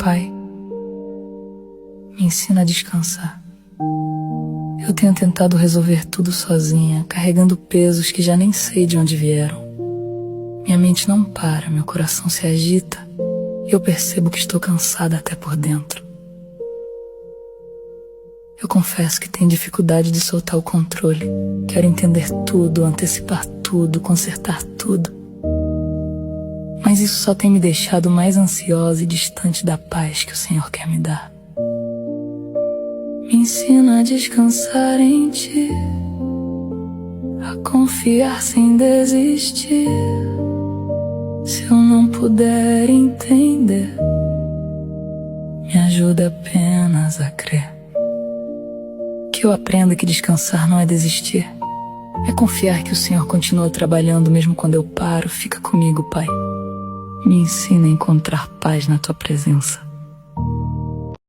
Pai, me ensina a descansar. Eu tenho tentado resolver tudo sozinha, carregando pesos que já nem sei de onde vieram. Minha mente não para, meu coração se agita e eu percebo que estou cansada até por dentro. Eu confesso que tenho dificuldade de soltar o controle. Quero entender tudo, antecipar tudo, consertar tudo. Mas isso só tem me deixado mais ansiosa e distante da paz que o Senhor quer me dar. Me ensina a descansar em Ti, a confiar sem desistir. Se eu não puder entender, me ajuda apenas a crer. Que eu aprenda que descansar não é desistir, é confiar que o Senhor continua trabalhando mesmo quando eu paro. Fica comigo, Pai. Me ensina a encontrar paz na Tua presença.